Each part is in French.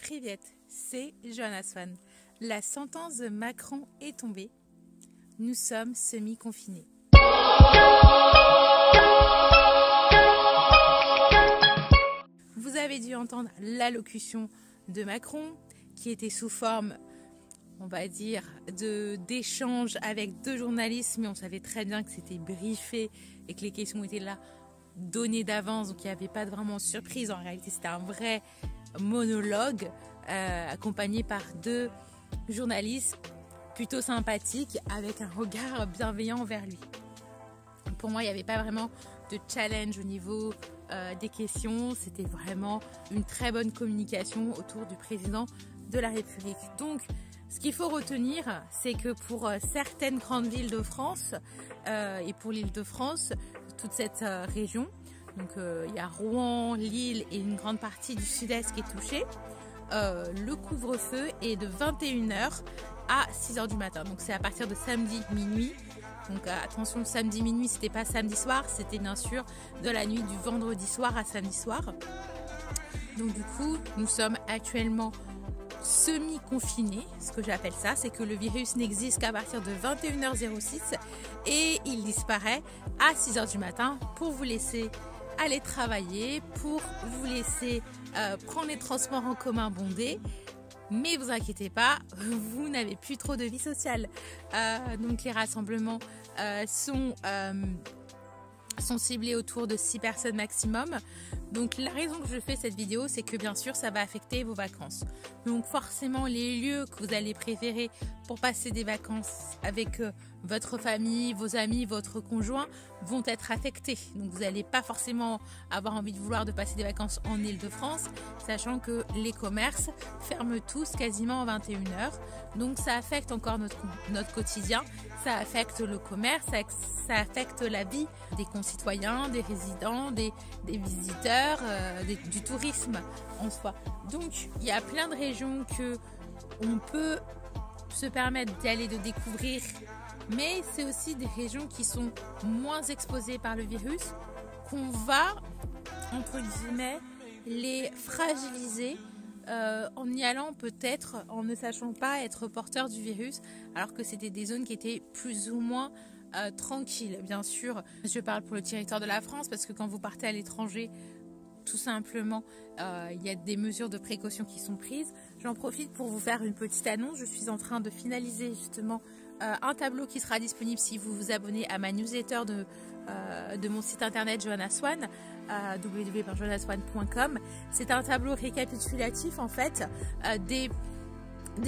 Privet, c'est Johanna Swan. La sentence de Macron est tombée. Nous sommes semi-confinés. Vous avez dû entendre l'allocution de Macron qui était sous forme, on va dire, d'échange avec deux journalistes, mais on savait très bien que c'était briefé et que les questions étaient là, données d'avance, donc il n'y avait pas vraiment de surprise. En réalité, c'était un vrai monologue accompagné par deux journalistes plutôt sympathiques avec un regard bienveillant envers lui. Pour moi, il n'y avait pas vraiment de challenge au niveau des questions. C'était vraiment une très bonne communication autour du président de la République. Donc, ce qu'il faut retenir, c'est que pour certaines grandes villes de France et pour l'Île-de-France, toute cette région, donc il y a Rouen, Lille et une grande partie du sud-est qui est touchée, le couvre-feu est de 21h à 6h du matin. Donc c'est à partir de samedi minuit. Donc attention, samedi minuit, c'était pas samedi soir, c'était bien sûr de la nuit du vendredi soir à samedi soir. Donc du coup, nous sommes actuellement semi-confinés. Ce que j'appelle ça, c'est que le virus n'existe qu'à partir de 21h06 et il disparaît à 6h du matin pour vous laisser aller travailler, pour vous laisser prendre les transports en commun bondés. Mais vous inquiétez pas, vous n'avez plus trop de vie sociale. Donc les rassemblements sont ciblés autour de 6 personnes maximum. Donc la raison que je fais cette vidéo, c'est que bien sûr ça va affecter vos vacances. Donc forcément les lieux que vous allez préférer pour passer des vacances avec votre famille, vos amis, votre conjoint vont être affectés. Donc vous n'allez pas forcément avoir envie de passer des vacances en Île-de-France, sachant que les commerces ferment tous quasiment à 21h. Donc ça affecte encore notre quotidien, ça affecte le commerce, ça affecte la vie des concitoyens, des résidents, des visiteurs, du tourisme en soi. Donc il y a plein de régions que on peut se permettre d'aller de découvrir, mais c'est aussi des régions qui sont moins exposées par le virus, qu'on va, entre guillemets, les fragiliser en y allant peut-être en ne sachant pas être porteur du virus, alors que c'était des zones qui étaient plus ou moins tranquilles. Bien sûr, je parle pour le territoire de la France, parce que quand vous partez à l'étranger, tout simplement, il y a des mesures de précaution qui sont prises. J'en profite pour vous faire une petite annonce. Je suis en train de finaliser justement un tableau qui sera disponible si vous vous abonnez à ma newsletter de mon site internet Johanna Swan, www.johannaswan.com. C'est un tableau récapitulatif en fait des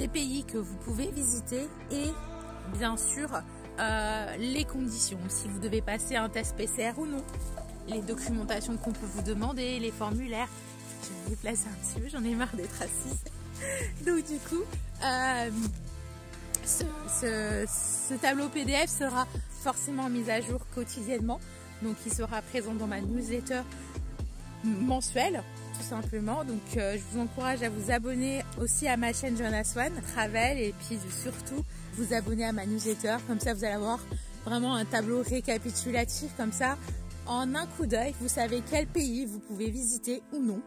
pays que vous pouvez visiter et bien sûr les conditions, si vous devez passer un test PCR ou non, les documentations qu'on peut vous demander, les formulaires. Je vais me déplacer un petit peu, j'en ai marre d'être assise. Donc du coup, ce tableau PDF sera forcément mis à jour quotidiennement. Donc il sera présent dans ma newsletter mensuelle, tout simplement. Donc je vous encourage à vous abonner aussi à ma chaîne Johanna Swan Travel et puis surtout vous abonner à ma newsletter. Comme ça vous allez avoir vraiment un tableau récapitulatif comme ça. En un coup d'œil, vous savez quel pays vous pouvez visiter ou non,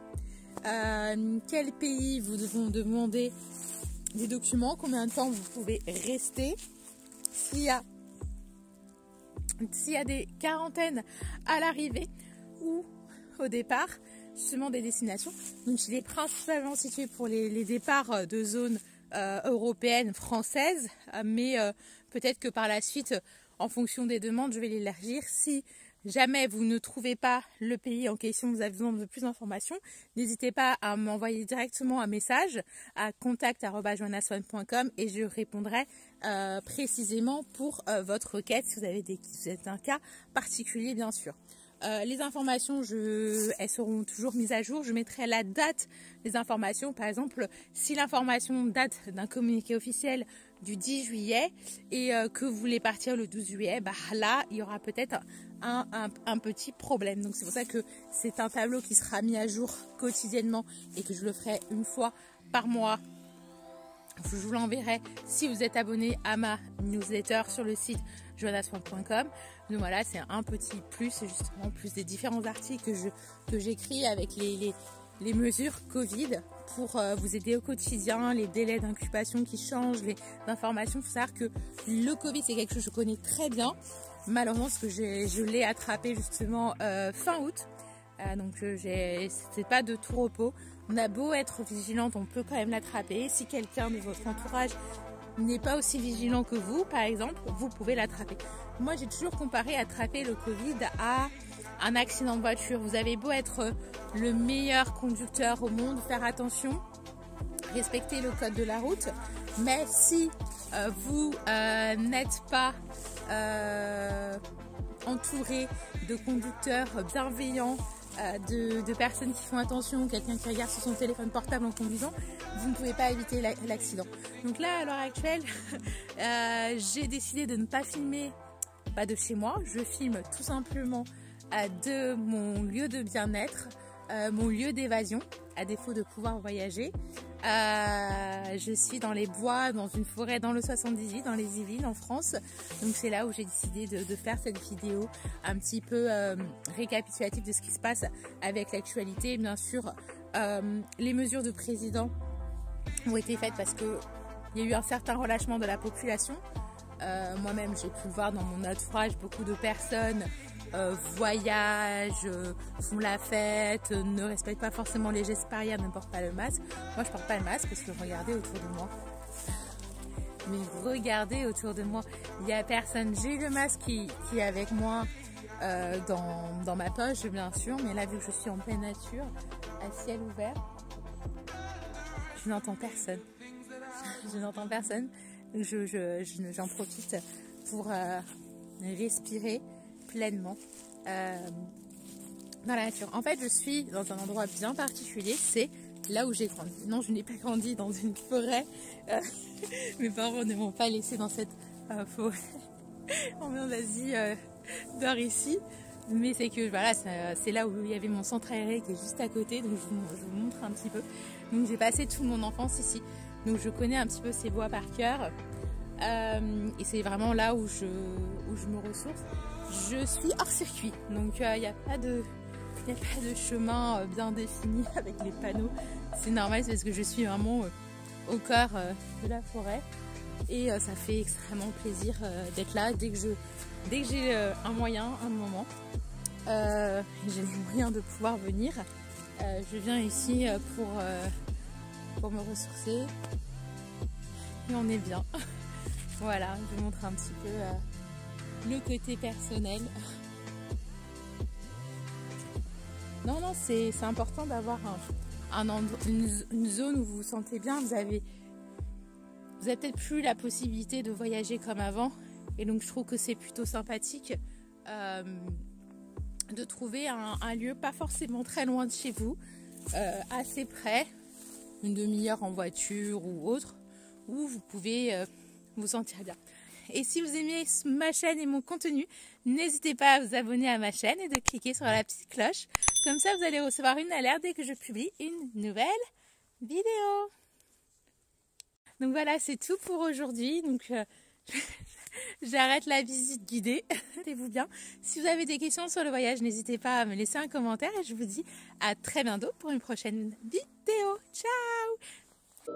quel pays vous devront demander des documents, combien de temps vous pouvez rester, s'il y a des quarantaines à l'arrivée ou au départ, justement des destinations. Donc il est principalement situé pour les départs de zones européennes, françaises, mais peut-être que par la suite, en fonction des demandes, je vais l'élargir. Si jamais vous ne trouvez pas le pays en question, vous avez besoin de plus d'informations, n'hésitez pas à m'envoyer directement un message à contact@johannaswan.com et je répondrai précisément pour votre requête si vous avez un cas particulier bien sûr. Les informations, elles seront toujours mises à jour. Je mettrai la date des informations. Par exemple, si l'information date d'un communiqué officiel du 10 juillet et que vous voulez partir le 12 juillet, bah là, il y aura peut-être un petit problème. Donc c'est pour ça que c'est un tableau qui sera mis à jour quotidiennement et que je le ferai une fois par mois. Je vous l'enverrai si vous êtes abonné à ma newsletter sur le site johannaswan.com. Donc voilà, c'est un petit plus, justement, plus des différents articles que j'écris avec les mesures Covid pour vous aider au quotidien, les délais d'incubation qui changent, les informations. Il faut savoir que le Covid, c'est quelque chose que je connais très bien. Malheureusement, parce que je l'ai attrapé justement fin août. Donc c'est pas de tout repos. On a beau être vigilante, on peut quand même l'attraper. Si quelqu'un de votre entourage n'est pas aussi vigilant que vous, par exemple, vous pouvez l'attraper. Moi, j'ai toujours comparé attraper le Covid à un accident de voiture. Vous avez beau être le meilleur conducteur au monde, faire attention, respecter le code de la route, mais si vous n'êtes pas entouré de conducteurs bienveillants, de personnes qui font attention, quelqu'un qui regarde sur son téléphone portable en conduisant, vous ne pouvez pas éviter l'accident. Donc là, à l'heure actuelle, j'ai décidé de ne pas filmer de chez moi. Je filme tout simplement de mon lieu de bien-être, mon lieu d'évasion, à défaut de pouvoir voyager. Je suis dans les bois, dans une forêt dans le 78, dans les Yvelines en France. Donc c'est là où j'ai décidé de faire cette vidéo un petit peu récapitulative de ce qui se passe avec l'actualité. Bien sûr, les mesures de président ont été faites parce qu'il y a eu un certain relâchement de la population. Moi-même, j'ai pu le voir dans mon entourage, beaucoup de personnes voyagent, font la fête, ne respectent pas forcément les gestes barrières, ne portent pas le masque. Moi, je porte pas le masque parce que regardez autour de moi. Mais regardez autour de moi, il n'y a personne. J'ai eu le masque qui est avec moi dans ma poche, bien sûr, mais là, vu que je suis en pleine nature, à ciel ouvert, je n'entends personne. Je n'entends personne. J'en profite pour respirer pleinement dans la nature. En fait, je suis dans un endroit bien particulier, c'est là où j'ai grandi. Non, je n'ai pas grandi dans une forêt. Mes parents ne m'ont pas laissé dans cette forêt. On vas-y, dors ici. Mais c'est que voilà, c'est là où il y avait mon centre aéré qui est juste à côté, donc je vous montre un petit peu. Donc j'ai passé toute mon enfance ici, donc je connais un petit peu ces bois par cœur. Et c'est vraiment là où je me ressource. Je suis hors circuit, donc il n'y a pas de chemin bien défini avec les panneaux. C'est normal, c'est parce que je suis vraiment au cœur de la forêt et ça fait extrêmement plaisir d'être là dès que j'ai un moyen, un moment. J'ai les moyens de pouvoir venir. Je viens ici pour me ressourcer et on est bien. Voilà, je vous montre un petit peu le côté personnel. Non, c'est important d'avoir une zone où vous vous sentez bien. Vous avez peut-être plus la possibilité de voyager comme avant. Et donc, je trouve que c'est plutôt sympathique de trouver un lieu pas forcément très loin de chez vous, assez près, une demi-heure en voiture ou autre, où vous pouvez vous sentir bien. Et si vous aimez ma chaîne et mon contenu, n'hésitez pas à vous abonner à ma chaîne et de cliquer sur la petite cloche. Comme ça, vous allez recevoir une alerte dès que je publie une nouvelle vidéo. Donc voilà, c'est tout pour aujourd'hui. Donc j'arrête la visite guidée. Portez-vous bien. Si vous avez des questions sur le voyage, n'hésitez pas à me laisser un commentaire et je vous dis à très bientôt pour une prochaine vidéo. Ciao!